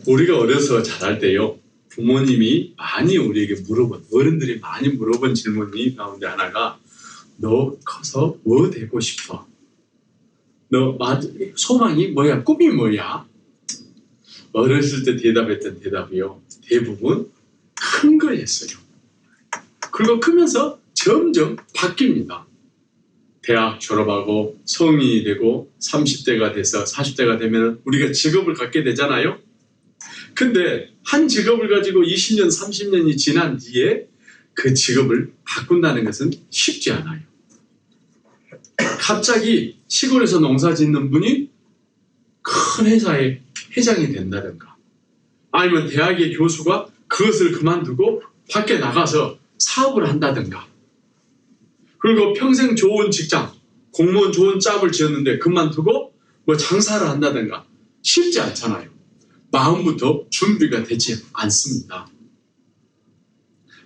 우리가 어려서 자랄 때요, 부모님이 많이 우리에게 어른들이 많이 물어본 질문이 가운데 하나가, 너 커서 뭐 되고 싶어? 너 소망이 뭐야? 꿈이 뭐야? 어렸을 때 대답했던 대답이요, 대부분 큰 거였어요. 그리고 크면서 점점 바뀝니다. 대학 졸업하고 성인이 되고 30대가 돼서 40대가 되면 우리가 직업을 갖게 되잖아요. 근데 한 직업을 가지고 20년, 30년이 지난 뒤에 그 직업을 바꾼다는 것은 쉽지 않아요. 갑자기 시골에서 농사 짓는 분이 큰 회사의 회장이 된다든가, 아니면 대학의 교수가 그것을 그만두고 밖에 나가서 사업을 한다든가, 그리고 평생 좋은 직장, 공무원 좋은 짭을 지었는데 그만두고 뭐 장사를 한다든가 쉽지 않잖아요. 마음부터 준비가 되지 않습니다.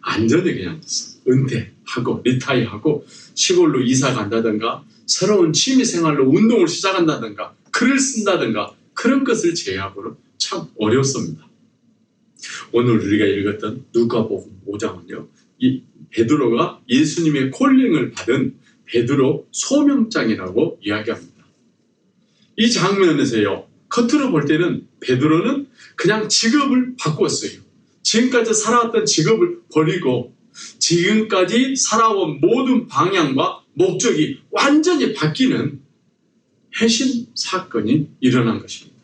안전히 그냥 은퇴하고 리타이어하고 시골로 이사 간다든가 새로운 취미생활로 운동을 시작한다든가 글을 쓴다든가 그런 것을 제외하고는 참 어렵습니다. 오늘 우리가 읽었던 누가복음 5장은요, 이 베드로가 예수님의 콜링을 받은 베드로 소명장이라고 이야기합니다. 이 장면에서요, 겉으로 볼 때는 베드로는 그냥 직업을 바꿨어요. 지금까지 살아왔던 직업을 버리고 지금까지 살아온 모든 방향과 목적이 완전히 바뀌는 회심 사건이 일어난 것입니다.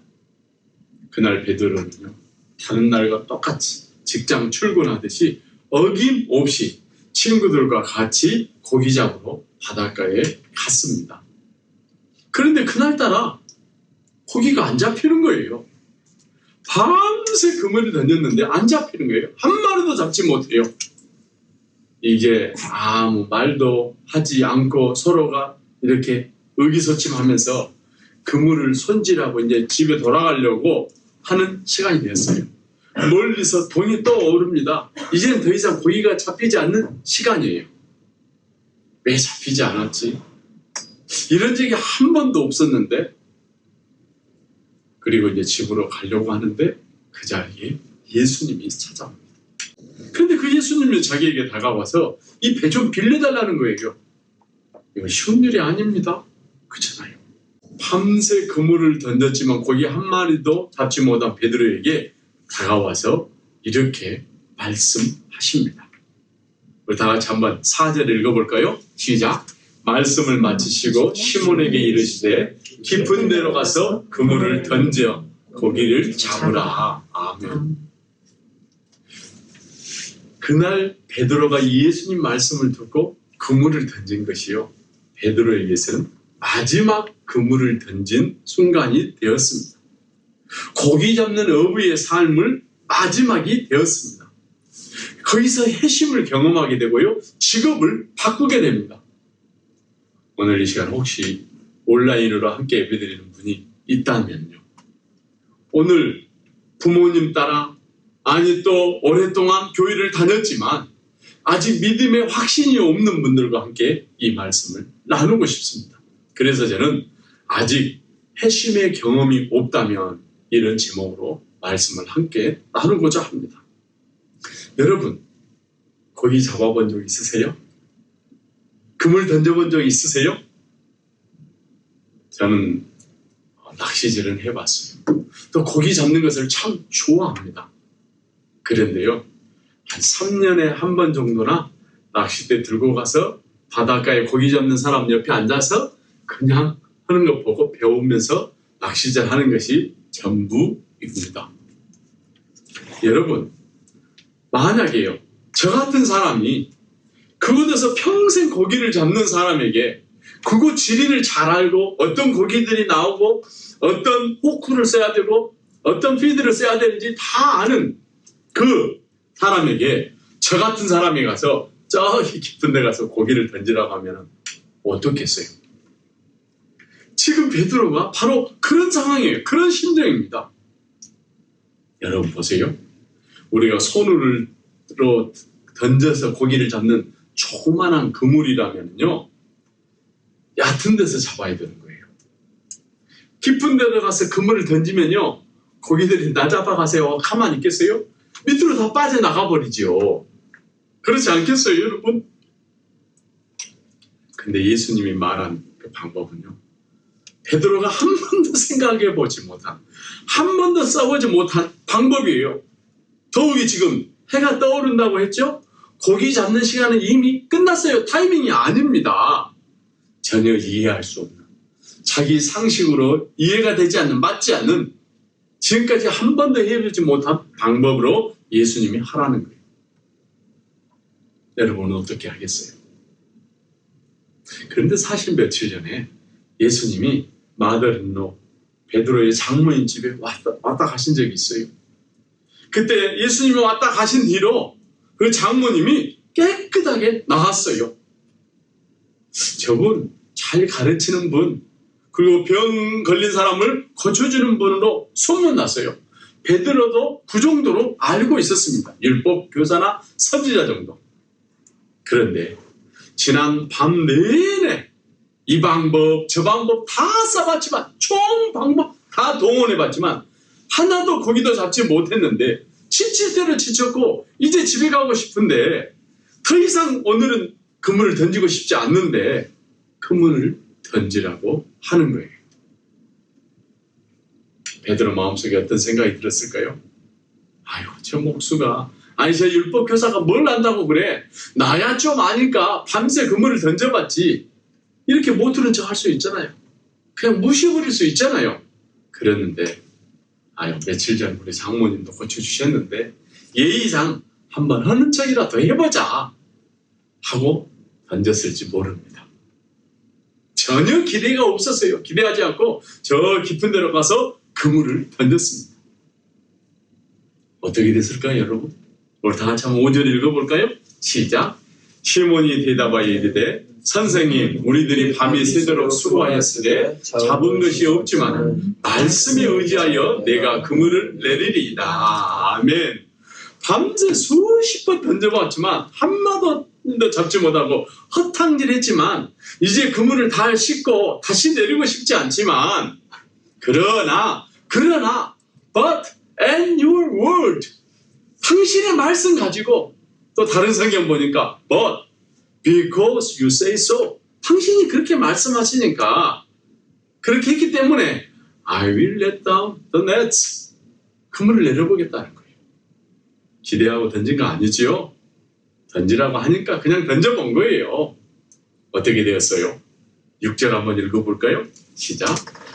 그날 베드로는요, 다른 날과 똑같이 직장 출근하듯이 어김없이 친구들과 같이 고기 잡으러 바닷가에 갔습니다. 그런데 그날따라 고기가 안 잡히는 거예요. 밤새 그물을 던졌는데 안 잡히는 거예요. 한 마리도 잡지 못해요. 이게 아무 말도 하지 않고 서로가 이렇게 의기소침하면서 그물을 손질하고 이제 집에 돌아가려고 하는 시간이 됐어요. 멀리서 동이 떠오릅니다. 이제는 더 이상 고기가 잡히지 않는 시간이에요. 왜 잡히지 않았지? 이런 적이 한 번도 없었는데, 그리고 이제 집으로 가려고 하는데 그 자리에 예수님이 찾아옵니다. 그런데 그 예수님이 자기에게 다가와서 이 배 좀 빌려달라는 거예요. 이거 쉬운 일이 아닙니다. 그렇잖아요. 밤새 그물을 던졌지만 고기 한 마리도 잡지 못한 베드로에게 다가와서 이렇게 말씀하십니다. 우리 다 같이 한번 4절 읽어볼까요? 시작. 말씀을 마치시고 시몬에게 이르시되 깊은 데로 가서 그물을 던져 고기를 잡으라. 아멘. 그날 베드로가 예수님 말씀을 듣고 그물을 던진 것이요, 베드로에게서는 마지막 그물을 던진 순간이 되었습니다. 고기 잡는 어부의 삶을 마지막이 되었습니다. 거기서 회심을 경험하게 되고요, 직업을 바꾸게 됩니다. 오늘 이 시간 혹시 온라인으로 함께 예배드리는 분이 있다면요, 오늘 부모님 따라, 아니 또 오랫동안 교회를 다녔지만 아직 믿음의 확신이 없는 분들과 함께 이 말씀을 나누고 싶습니다. 그래서 저는 아직 회심의 경험이 없다면 이런 제목으로 말씀을 함께 나누고자 합니다. 여러분, 고기 잡아본 적 있으세요? 그물 던져본 적 있으세요? 저는 낚시질은 해봤어요. 또 고기 잡는 것을 참 좋아합니다. 그런데요, 한 3년에 한 번 정도나 낚싯대 들고 가서 바닷가에 고기 잡는 사람 옆에 앉아서 그냥 하는 거 보고 배우면서 낚시질 하는 것이 전부입니다. 여러분, 만약에요, 저 같은 사람이 그곳에서 평생 고기를 잡는 사람에게 그곳 지리를 잘 알고 어떤 고기들이 나오고 어떤 호크를 써야 되고 어떤 피드를 써야 되는지 다 아는 그 사람에게 저 같은 사람이 가서 저기 깊은 데 가서 고기를 던지라고 하면 어떻겠어요? 지금 베드로가 바로 그런 상황이에요. 그런 심정입니다. 여러분 보세요. 우리가 손으로 던져서 고기를 잡는 조그만한 그물이라면요, 얕은 데서 잡아야 되는 거예요. 깊은 데로 가서 그물을 던지면요, 고기들이 나 잡아가세요. 가만히 있겠어요? 밑으로 다 빠져나가 버리죠. 그렇지 않겠어요, 여러분? 근데 예수님이 말한 그 방법은요, 베드로가 한 번도 생각해 보지 못한, 한 번도 써보지 못한 방법이에요. 더욱이 지금 해가 떠오른다고 했죠? 고기 잡는 시간은 이미 끝났어요. 타이밍이 아닙니다. 전혀 이해할 수 없는, 자기 상식으로 이해가 되지 않는, 맞지 않는, 지금까지 한 번도 해보지 못한 방법으로 예수님이 하라는 거예요. 여러분은 어떻게 하겠어요? 그런데 사실 며칠 전에 예수님이 마더린로 베드로의 장모인 집에 왔다 가신 적이 있어요. 그때 예수님이 왔다 가신 뒤로 그 장모님이 깨끗하게 나았어요. 저분 잘 가르치는 분, 그리고 병 걸린 사람을 고쳐주는 분으로 소문났어요. 베드로도 그 정도로 알고 있었습니다. 율법 교사나 선지자 정도. 그런데 지난 밤 내내 이 방법 저 방법 다 써봤지만, 총 방법 다 동원해봤지만 하나도 고기도 잡지 못했는데 지칠 대로 지쳤고 이제 집에 가고 싶은데 더 이상 오늘은 그물을 던지고 싶지 않는데 그물을 던지라고 하는 거예요. 베드로 마음속에 어떤 생각이 들었을까요? 아유, 저 목수가, 아니 저 율법 교사가 뭘 안다고 그래? 나야 좀 아니까 밤새 그물을 던져봤지. 이렇게 못 들은 척 할 수 있잖아요. 그냥 무시해버릴 수 있잖아요. 그랬는데 아유, 며칠 전 우리 장모님도 고쳐주셨는데 예의상 한번 하는 척이라도 해보자 하고 던졌을지 모릅니다. 전혀 기대가 없었어요. 기대하지 않고 저 깊은 데로 가서 그물을 던졌습니다. 어떻게 됐을까요, 여러분? 우리 다 같이 한번 5절 읽어볼까요? 시작. 시몬이 대답하여 이르되 선생님, 우리들이 밤이 새도록 수고하였으되 잡은 것이 없지만 말씀에 의지하여 내가 그물을 내리리이다. 아멘. 밤새 수십 번 던져봤지만 한 마리도 잡지 못하고 허탕질했지만 이제 그물을 다 씻고 다시 내리고 싶지 않지만 그러나 but and your word, 당신의 말씀 가지고, 또 다른 성경 보니까 but because you say so, 당신이 그렇게 말씀하시니까, 그렇게 했기 때문에 I will let down the nets, 그물을 내려보겠다는 거예요. 기대하고 던진 거 아니지요? 던지라고 하니까 그냥 던져본 거예요. 어떻게 되었어요? 6절 한번 읽어볼까요? 시작.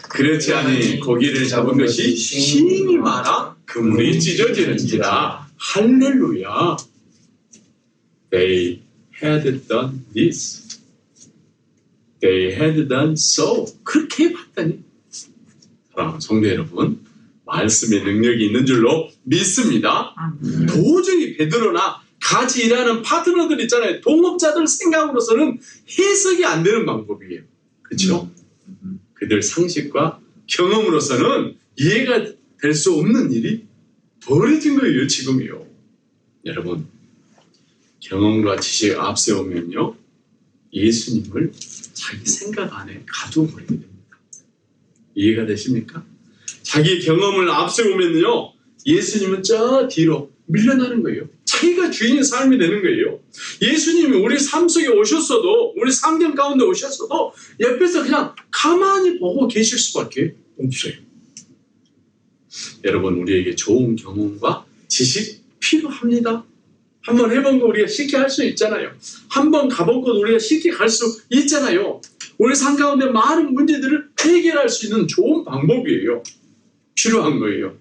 그렇지 아니 고기를 잡은 것이 힘이 많아 그물이 찢어지는지라. 할렐루야. They had done this. They had done so. 그렇게 해봤더니, 사랑하는 성도 여러분, 말씀의 능력이 있는 줄로 믿습니다. 도저히 베드로나 같이 일하는 파트너들 있잖아요. 동업자들 생각으로서는 해석이 안 되는 방법이에요. 그렇죠? 그들 상식과 경험으로서는 이해가 될 수 없는 일이 벌어진 거예요, 지금이요. 여러분, 경험과 지식을 앞세우면요, 예수님을 자기 생각 안에 가둬버리게 됩니다. 이해가 되십니까? 자기 경험을 앞세우면요, 예수님은 저 뒤로 밀려나는 거예요. 자기가 주인의 삶이 되는 거예요. 예수님이 우리 삶 속에 오셨어도, 우리 상경 가운데 오셨어도 옆에서 그냥 가만히 보고 계실 수밖에 없어요. 여러분, 우리에게 좋은 경험과 지식 필요합니다. 한번 해본 거 우리가 쉽게 할 수 있잖아요. 한번 가본 거 우리가 쉽게 갈 수 있잖아요. 우리 삶 가운데 많은 문제들을 해결할 수 있는 좋은 방법이에요. 필요한 거예요.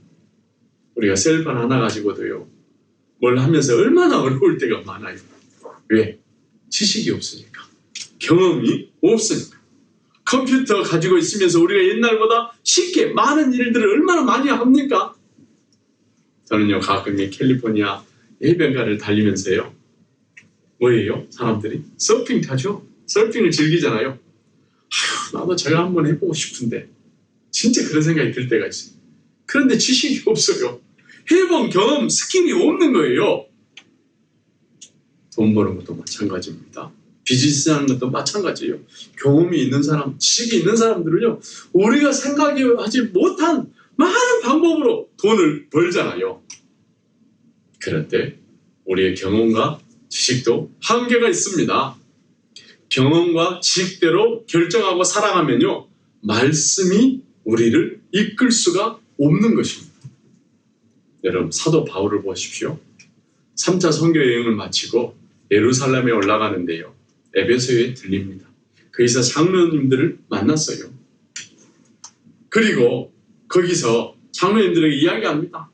우리가 셀폰 하나 가지고도요, 뭘 하면서 얼마나 어려울 때가 많아요. 왜? 지식이 없으니까. 경험이 없으니까. 컴퓨터 가지고 있으면서 우리가 옛날보다 쉽게 많은 일들을 얼마나 많이 합니까? 저는요, 가끔 이 캘리포니아 해변가를 달리면서요, 뭐예요? 사람들이 서핑 타죠? 서핑을 즐기잖아요. 아휴, 나도 저거 한번 해보고 싶은데, 진짜 그런 생각이 들 때가 있어요. 그런데 지식이 없어요. 해본 경험, 스킬이 없는 거예요. 돈 버는 것도 마찬가지입니다. 비즈니스 하는 것도 마찬가지예요. 경험이 있는 사람, 지식이 있는 사람들은요, 우리가 생각하지 못한 많은 방법으로 돈을 벌잖아요. 그런데 우리의 경험과 지식도 한계가 있습니다. 경험과 지식대로 결정하고 살아가면요, 말씀이 우리를 이끌 수가 없는 것입니다. 여러분, 사도 바울을 보십시오. 3차 선교 여행을 마치고 예루살렘에 올라가는데요, 에베소에 들립니다. 거기서 장로님들을 만났어요. 그리고 거기서 장로님들에게 이야기합니다.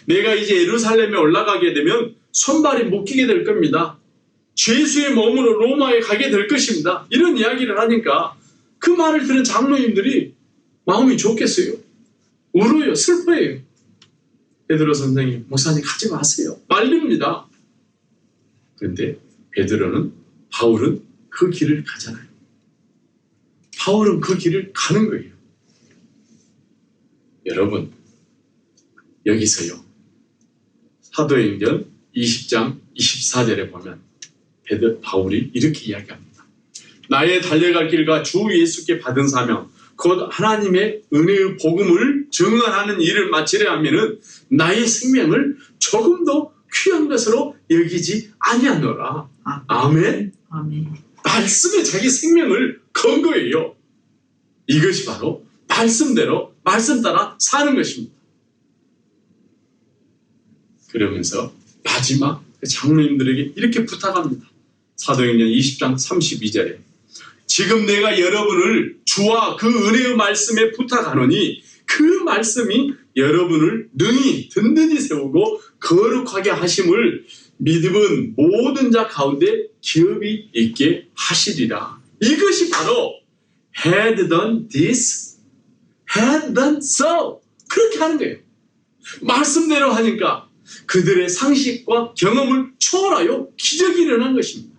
내가 이제 예루살렘에 올라가게 되면 손발이 묶이게 될 겁니다. 죄수의 몸으로 로마에 가게 될 것입니다. 이런 이야기를 하니까 그 말을 들은 장로님들이 마음이 좋겠어요? 울어요. 슬퍼해요. 베드로 선생님, 목사님 가지 마세요. 말립니다. 그런데 바울은 그 길을 가잖아요. 바울은 그 길을 가는 거예요. 여러분, 여기서요, 사도행전 20장 24절에 보면 바울이 이렇게 이야기합니다. 나의 달려갈 길과 주 예수께 받은 사명, 곧 하나님의 은혜의 복음을 증언하는 일을 마치려 하면은 나의 생명을 조금도 귀한 것으로 여기지 아니하노라. 아멘. 아멘. 말씀에 자기 생명을 건 거예요. 이것이 바로 말씀대로 말씀 따라 사는 것입니다. 그러면서 마지막 장로님들에게 이렇게 부탁합니다. 사도행전 20장 32절에 지금 내가 여러분을 주와 그 은혜의 말씀에 부탁하노니 그 말씀이 여러분을 능히 든든히 세우고 거룩하게 하심을 믿음은 모든 자 가운데 기업이 있게 하시리라. 이것이 바로 had done this, had done so. 그렇게 하는 거예요. 말씀대로 하니까 그들의 상식과 경험을 초월하여 기적이 일어난 것입니다.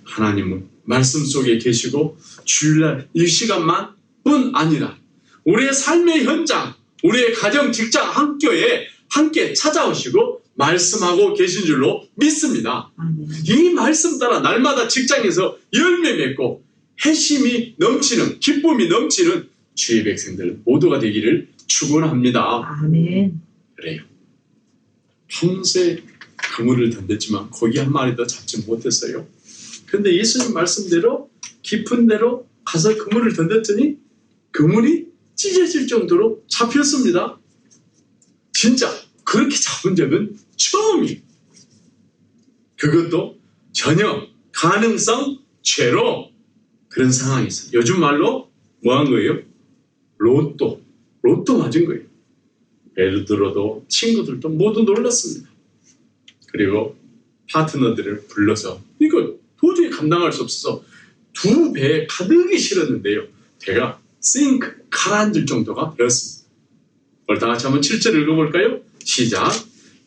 하나님은 말씀 속에 계시고 주일날 이 시간만 뿐 아니라 우리의 삶의 현장, 우리의 가정, 직장, 학교에 함께 찾아오시고 말씀하고 계신 줄로 믿습니다. 이 말씀 따라 날마다 직장에서 열매 맺고 회심이 넘치는, 기쁨이 넘치는 주의 백성들 모두가 되기를 축원합니다. 아멘. 그래요. 평소에 그물을 던졌지만 고기 한 마리도 잡지 못했어요. 그런데 예수님 말씀대로 깊은 데로 가서 그물을 던졌더니 그물이 찢어질 정도로 잡혔습니다. 진짜 그렇게 잡은 적은 처음이에요. 그것도 전혀 가능성 제로 그런 상황이 있어요. 요즘 말로 뭐 한 거예요? 로또 맞은 거예요. 베드로도 친구들도 모두 놀랐습니다. 그리고 파트너들을 불러서 이거 도저히 감당할 수 없어서 2배에 가득히 실었는데요. 배가 싱크 가라앉을 정도가 되었습니다. 오늘 다 같이 한번 7절 읽어볼까요? 시작.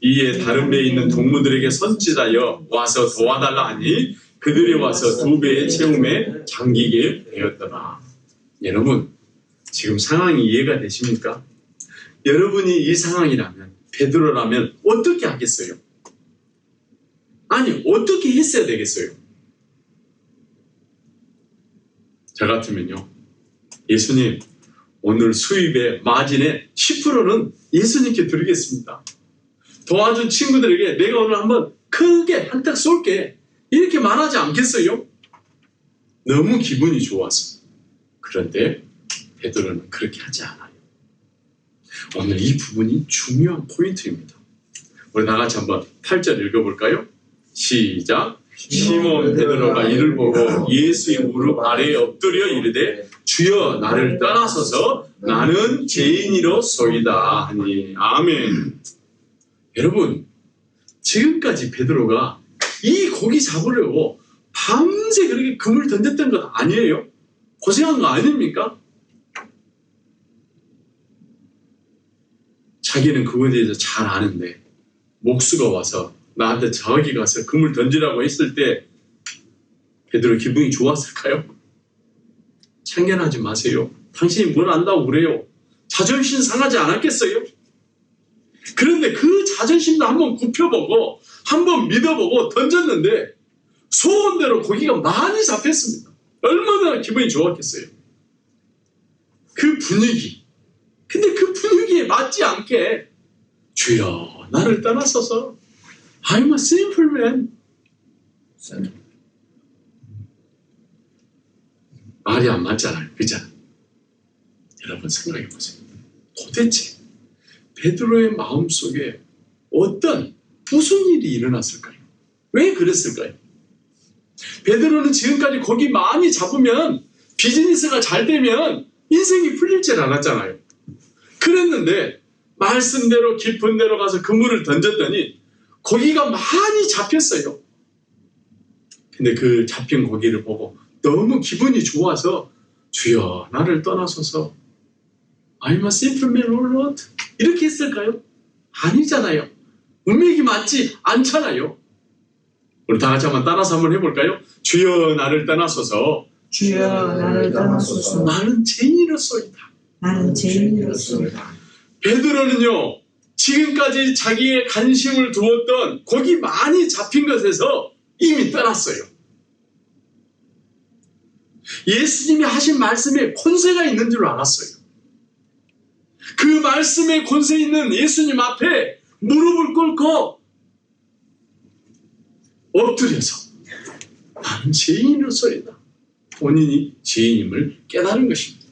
이에 다른 배에 있는 동무들에게 선지자여 와서 도와달라 하니 그들이 와서 2배의 채움에 잠기게 되었더라. 여러분, 지금 상황이 이해가 되십니까? 여러분이 이 상황이라면, 베드로라면 어떻게 하겠어요? 아니, 어떻게 했어야 되겠어요? 저 같으면요, 예수님, 오늘 수입의 마진의 10%는 예수님께 드리겠습니다. 도와준 친구들에게 내가 오늘 한번 크게 한턱 쏠게. 이렇게 말하지 않겠어요? 너무 기분이 좋아서. 그런데 베드로는 그렇게 하지 않아요. 오늘 이 부분이 중요한 포인트입니다. 우리 다 같이 한번 8절 읽어볼까요? 시작. 시몬 베드로가 이를 보고 예수의 무릎 아래에 엎드려 이르되 주여 나를 떠나소서 나는 죄인이로소이다 하니. 아멘. 여러분, 지금까지 베드로가 이 고기 잡으려고 밤새 그렇게 그물 던졌던 것 아니에요? 고생한 거 아닙니까? 자기는 그거에 대해서 잘 아는데 목수가 와서 나한테 저기 가서 그물 던지라고 했을 때 베드로 기분이 좋았을까요? 참견하지 마세요. 당신이 뭘 안다고 그래요? 자존심 상하지 않았겠어요? 그런데 그 자존심도 한번 굽혀보고 한번 믿어보고 던졌는데 소원대로 고기가 많이 잡혔습니다. 얼마나 기분이 좋았겠어요? 그 분위기. 근데 그 분위기 맞지 않게 주여 나를 떠나소서 I'm a sinful man. 말이 안 맞잖아요. 그잖아요. 여러분 생각해 보세요. 도대체 베드로의 마음속에 무슨 일이 일어났을까요? 왜 그랬을까요? 베드로는 지금까지 고기 많이 잡으면 비즈니스가 잘 되면 인생이 풀릴 줄 알았잖아요. 그랬는데 말씀대로 깊은 데로 가서 그물을 던졌더니 고기가 많이 잡혔어요. 근데 그 잡힌 고기를 보고 너무 기분이 좋아서 주여 나를 떠나소서 I'm a sinful man, O Lord 이렇게 했을까요? 아니잖아요. 문맥이 맞지 않잖아요. 우리 다 같이 한번 따라서 한번 해볼까요? 주여 나를 떠나소서 주여 나를 떠나소서 나는 죄인이로소이다. 나는 죄인이로소이다. 베드로는요 지금까지 자기의 관심을 두었던 고기 많이 잡힌 것에서 이미 떠났어요. 예수님이 하신 말씀에 권세가 있는 줄 알았어요. 그 말씀에 권세 있는 예수님 앞에 무릎을 꿇고 엎드려서 나는 죄인으로서이다. 본인이 죄인임을 깨달은 것입니다.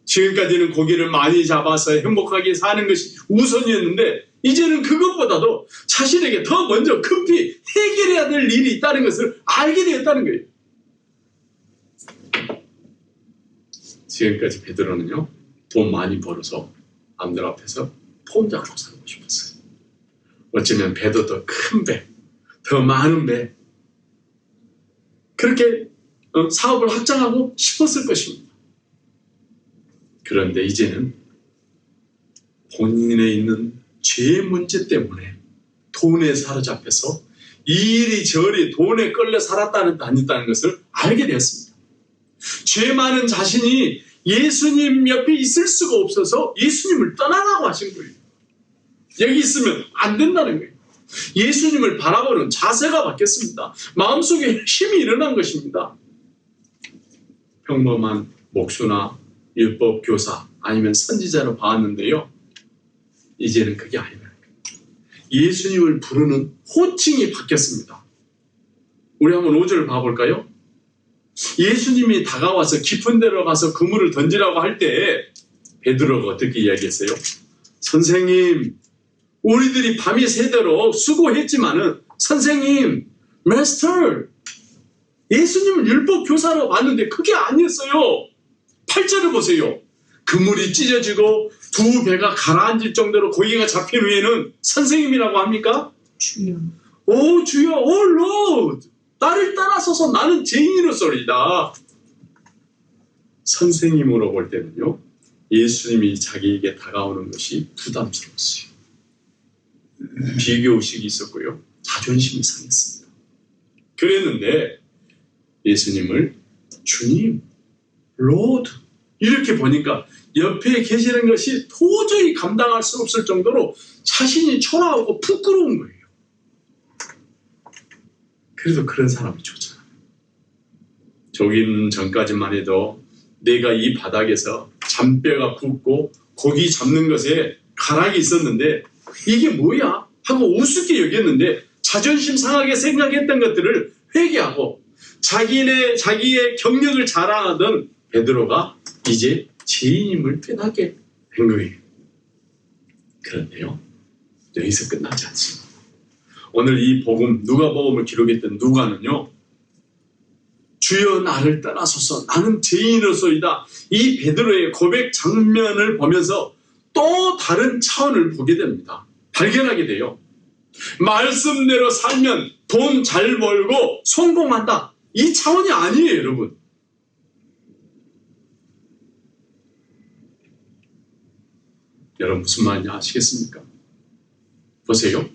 지금까지는 고기를 많이 잡아서 행복하게 사는 것이 우선이었는데 이제는 그것보다도 자신에게 더 먼저 급히 해결해야 될 일이 있다는 것을 알게 되었다는 거예요. 지금까지 베드로는요 돈 많이 벌어서 남들 앞에서 폰 잡고 살고 싶었어요. 어쩌면 배도 더 큰 배, 더 많은 배 그렇게 사업을 확장하고 싶었을 것입니다. 그런데 이제는 본인에 있는 죄의 문제 때문에 돈에 사로잡혀서 이리저리 돈에 끌려 다녔다는 것을 알게 되었습니다. 죄 많은 자신이 예수님 옆에 있을 수가 없어서 예수님을 떠나라고 하신 거예요. 여기 있으면 안 된다는 거예요. 예수님을 바라보는 자세가 바뀌었습니다. 마음속에 힘이 일어난 것입니다. 평범한 목수나 율법 교사 아니면 선지자로 봐왔는데요. 이제는 그게 아니라 예수님을 부르는 호칭이 바뀌었습니다. 우리 한번 5절 봐볼까요? 예수님이 다가와서 깊은 데로 가서 그물을 던지라고 할 때 베드로가 어떻게 이야기했어요? 선생님, 우리들이 밤이 새도록 수고했지만은 선생님, 마스터, 예수님을 율법 교사로 봤는데 그게 아니었어요. 8절을 보세요. 그물이 찢어지고 두 배가 가라앉을 정도로 고기가 잡힌 후에는 선생님이라고 합니까? 주여. 오 주여, 오 로드, 나를 따라서서 나는 죄인으로소이다. 선생님으로 볼 때는요, 예수님이 자기에게 다가오는 것이 부담스러웠어요. 비교의식이 있었고요, 자존심이 상했습니다. 그랬는데 예수님을 주님, 로드 이렇게 보니까 옆에 계시는 것이 도저히 감당할 수 없을 정도로 자신이 초라하고 부끄러운 거예요. 그래도 그런 사람이 좋잖아요. 조금 전까지만 해도 내가 이 바닥에서 잔뼈가 붓고 고기 잡는 것에 가락이 있었는데 이게 뭐야? 하고 우습게 여겼는데 자존심 상하게 생각했던 것들을 회개하고 자기의 경력을 자랑하던 베드로가 이제 죄인임을 깨닫게 된 거예요. 그런데요, 여기서 끝나지 않습니다. 오늘 이 복음, 누가복음을 기록했던 누가는요, 주여 나를 떠나소서 나는 죄인으로소이다, 이 베드로의 고백 장면을 보면서 또 다른 차원을 보게 됩니다. 발견하게 돼요. 말씀대로 살면 돈 잘 벌고 성공한다, 이 차원이 아니에요. 여러분, 여러분 무슨 말인지 아시겠습니까? 보세요.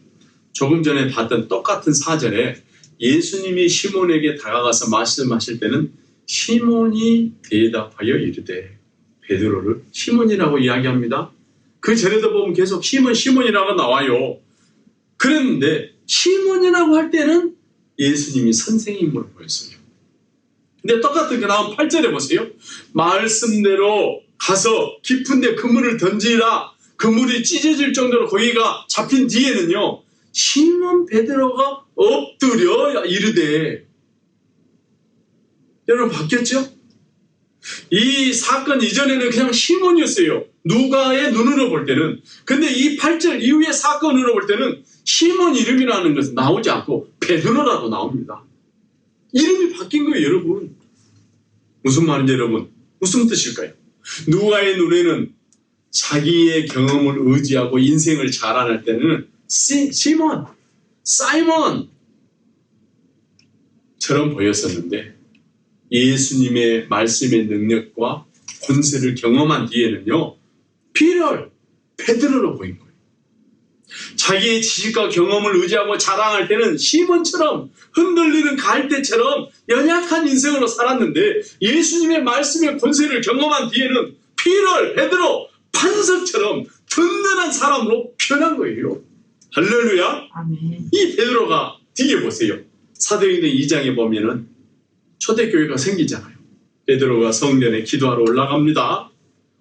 조금 전에 봤던 똑같은 4절에 예수님이 시몬에게 다가가서 말씀하실 때는 시몬이 대답하여 이르되, 베드로를 시몬이라고 이야기합니다. 그 전에도 보면 계속 시몬이라고 나와요. 그런데 시몬이라고 할 때는 예수님이 선생님으로 보였어요. 근데 똑같은 그 나온 8절에 보세요. 말씀대로 가서 깊은 데 그물을 던지라. 그물이 찢어질 정도로 거기가 잡힌 뒤에는요, 시몬 베드로가 엎드려 이르되, 여러분 바뀌었죠? 이 사건 이전에는 그냥 시몬이었어요. 누가의 눈으로 볼 때는. 근데 이 8절 이후의 사건으로 볼 때는 시몬 이름이라는 것은 나오지 않고 베드로라고 나옵니다. 이름이 바뀐 거예요, 여러분. 무슨 말인지 여러분, 무슨 뜻일까요? 누가의 눈에는 자기의 경험을 의지하고 인생을 자랑할 때는 시몬, 사이먼 처럼 보였었는데, 예수님의 말씀의 능력과 권세를 경험한 뒤에는요, 베드로로 보인 거예요. 자기의 지식과 경험을 의지하고 자랑할 때는 시몬처럼 흔들리는 갈대처럼 연약한 인생으로 살았는데, 예수님의 말씀의 권세를 경험한 뒤에는 베드로, 반석처럼 든든한 사람으로 변한 거예요. 할렐루야. 아멘. 이 베드로가 뒤에 보세요. 사도행전 2장에 보면은 초대교회가 생기잖아요. 베드로가 성전에 기도하러 올라갑니다.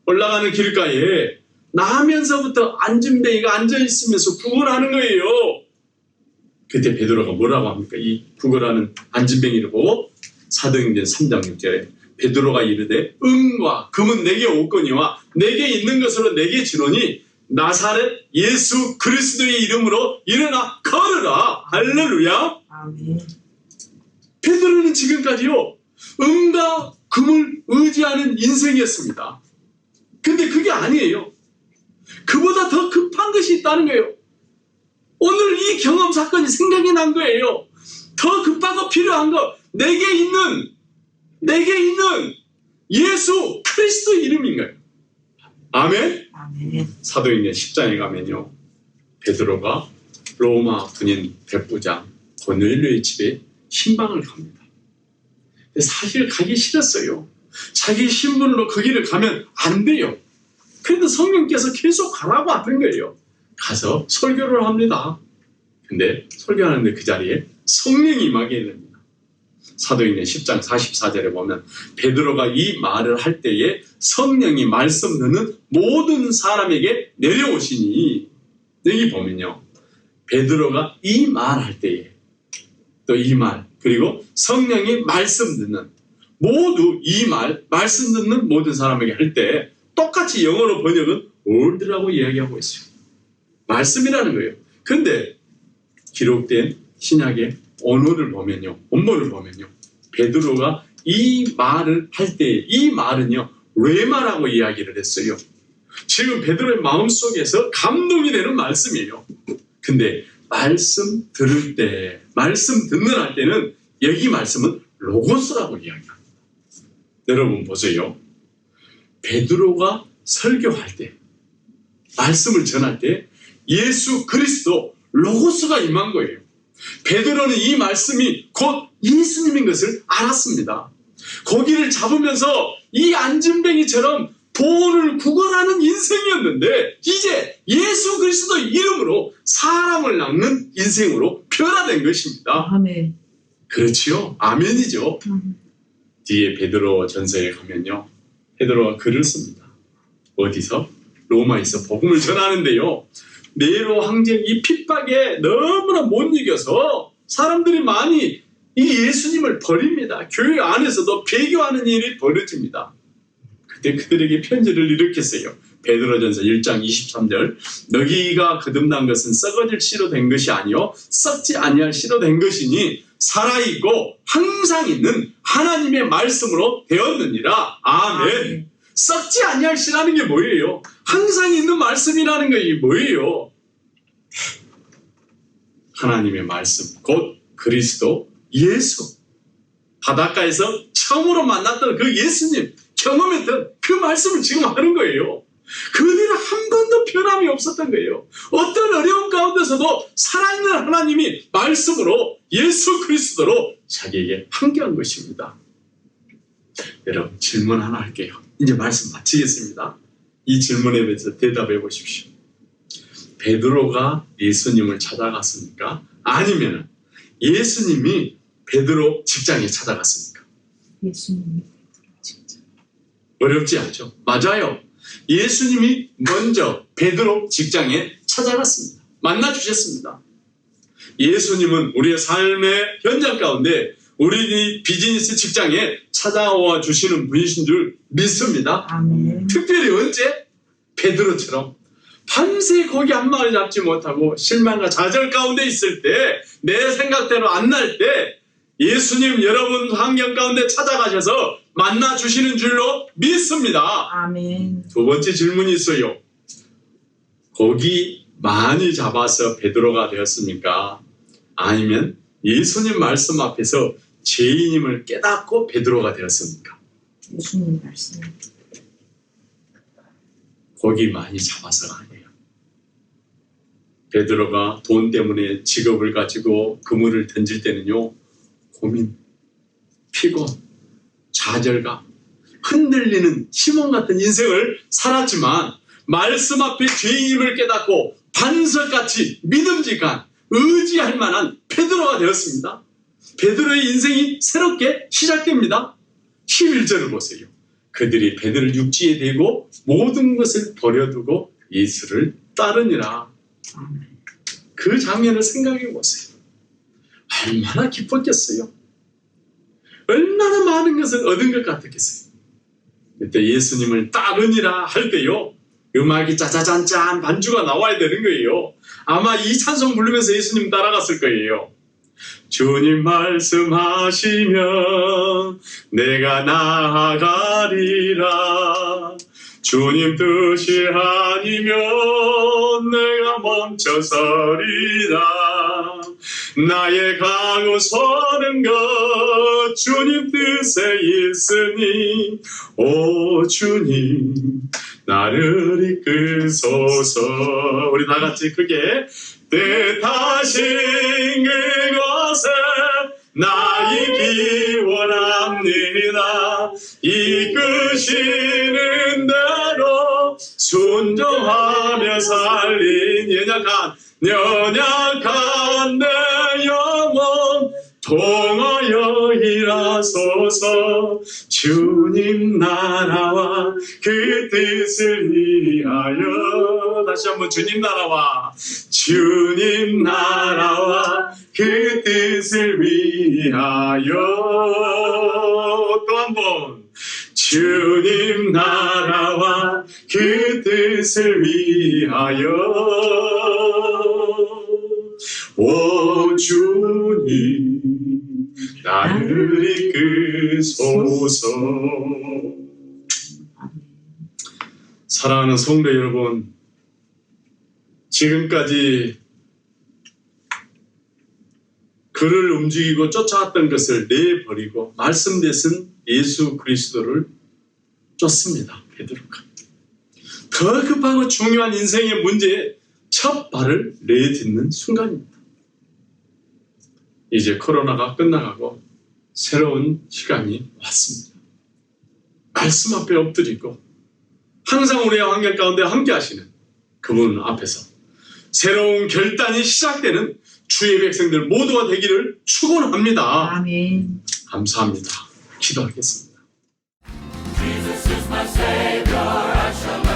올라가는 길가에 나면서부터 안진뱅이가 앉아있으면서 구걸하는 거예요. 그때 베드로가 뭐라고 합니까? 이 구걸하는 안진뱅이를 보고 사도행전 3장 6절에 베드로가 이르되 은과 금은 내게 없거니와 내게 있는 것으로 내게 주노니 나사렛 예수 그리스도의 이름으로 일어나 걸으라. 할렐루야. 아멘. 베드로는 지금까지요, 은과 금을 의지하는 인생이었습니다. 근데 그게 아니에요. 그보다 더 급한 것이 있다는 거예요. 오늘 이 경험 사건이 생각이 난 거예요. 더 급하고 필요한 거, 내게 있는 예수 그리스도 이름인 거예요. 아멘. 아멘. 사도행전 10장에 가면요, 베드로가 로마 군인 백부장 고넬료의 집에 신방을 갑니다. 근데 사실 가기 싫었어요. 자기 신분으로 거기를 가면 안 돼요. 그런데 성령께서 계속 가라고 하는 거예요. 가서 설교를 합니다. 근데 설교하는데 그 자리에 성령이 임하게 됩니다. 사도행전 10장 44절에 보면 베드로가 이 말을 할 때에 성령이 말씀 듣는 모든 사람에게 내려오시니, 여기 보면요, 베드로가 이 말할 때에 또 이 말, 그리고 성령이 말씀 듣는 모두 이 말씀 듣는 모든 사람에게 할 때 똑같이 영어로 번역은 word라고 이야기하고 있어요. 말씀이라는 거예요. 근데 기록된 신약의 언어를 보면요, 원본을 보면요, 베드로가 이 말을 할 때 이 말은요, 레마라고 이야기를 했어요. 지금 베드로의 마음속에서 감동이 되는 말씀이에요. 근데 말씀 들을 때, 말씀 듣는 할 때는 여기 말씀은 로고스라고 이야기합니다. 여러분 보세요. 베드로가 설교할 때, 말씀을 전할 때 예수 그리스도 로고스가 임한 거예요. 베드로는 이 말씀이 곧 예수님인 것을 알았습니다. 고기를 잡으면서 이 안진뱅이처럼 돈을 구걸하는 인생이었는데 이제 예수 그리스도 이름으로 사람을 낚는 인생으로 변화된 것입니다. 아멘. 그렇지요? 아멘이죠. 뒤에 베드로 전서에 가면요, 베드로가 글을 씁니다. 어디서? 로마에서 복음을 전하는데요, 네로 황제 이 핍박에 너무나 못 이겨서 사람들이 많이 이 예수님을 버립니다. 교회 안에서도 배교하는 일이 벌어집니다. 그때 그들에게 편지를 이렇게 써요. 베드로전서 1장 23절 너희가 거듭난 것은 썩어질 씨로 된 것이 아니요 썩지 아니할 씨로 된 것이니 살아있고 항상 있는 하나님의 말씀으로 되었느니라. 아멘. 썩지 아니할 씨라는 게 뭐예요? 항상 있는 말씀이라는 게 뭐예요? 하나님의 말씀, 곧 그리스도 예수, 바닷가에서 처음으로 만났던 그 예수님, 경험했던 그 말씀을 지금 하는 거예요. 그들은 한 번도 변함이 없었던 거예요. 어떤 어려운 가운데서도 살아있는 하나님이 말씀으로 예수 그리스도로 자기에게 함께한 것입니다. 여러분, 질문 하나 할게요. 이제 말씀 마치겠습니다. 이 질문에 대해서 대답해 보십시오. 베드로가 예수님을 찾아갔습니까? 아니면 예수님이 베드로 직장에 찾아갔습니까? 예수님이 베드로 직장. 어렵지 않죠? 맞아요. 예수님이 먼저 베드로 직장에 찾아갔습니다. 만나 주셨습니다. 예수님은 우리의 삶의 현장 가운데 우리 비즈니스 직장에 찾아와 주시는 분이신 줄 믿습니다. 아멘. 특별히 언제? 베드로처럼 밤새 고기 한 마리 잡지 못하고 실망과 좌절 가운데 있을 때, 내 생각대로 안 날 때 예수님 여러분 환경 가운데 찾아가셔서 만나 주시는 줄로 믿습니다. 아멘. 두 번째 질문이 있어요. 고기 많이 잡아서 베드로가 되었습니까? 아니면 예수님 말씀 앞에서 죄인임을 깨닫고 베드로가 되었습니까? 예수님 말씀. 고기 많이 잡아서가 아니에요. 베드로가 돈 때문에 직업을 가지고 그물을 던질 때는요, 고민, 피곤, 좌절감, 흔들리는 시몬 같은 인생을 살았지만 말씀 앞에 죄인임을 깨닫고 반석같이 믿음직한 의지할 만한 베드로가 되었습니다. 베드로의 인생이 새롭게 시작됩니다. 11절을 보세요. 그들이 베드로를 육지에 대고 모든 것을 버려두고 예수를 따르니라. 그 장면을 생각해 보세요. 얼마나 기뻤겠어요. 얼마나 많은 것을 얻은 것 같았겠어요. 그때 예수님을 따르니라 할 때요, 음악이 짜자잔짠 반주가 나와야 되는 거예요. 아마 이 찬송 부르면서 예수님 따라갔을 거예요. 주님 말씀하시면 내가 나아가리라. 주님 뜻이 아니면 내가 멈춰서리라. 나의 가고 서는 것 주님 뜻에 있으니 오 주님 나를 이끄소서. 우리 다 같이 크게 뜻하신 그곳에 나 있기 원합니다. 이끄시는 대로 순종하며 살린 연약한 내 영혼 통하여 일하소서. 주님 나라와 그 뜻을 위하여. 다시 한번 주님 나라와 그 뜻을 위하여. 또 한 번 주님 나라와 그 뜻을 위하여. 오 주님 나를 이끄소서. 사랑하는 성도 여러분, 지금까지 그를 움직이고 쫓아왔던 것을 내버리고 말씀 대신 예수 그리스도를 쫓습니다. 베드로가 더 급하고 중요한 인생의 문제에 첫 발을 내딛는 순간입니다. 이제 코로나가 끝나가고 새로운 시간이 왔습니다. 말씀 앞에 엎드리고 항상 우리의 환경 가운데 함께 하시는 그분 앞에서 새로운 결단이 시작되는 주의 백성들 모두가 되기를 축원합니다. 아멘. 감사합니다. 기도하겠습니다. Jesus is my Savior, I shall not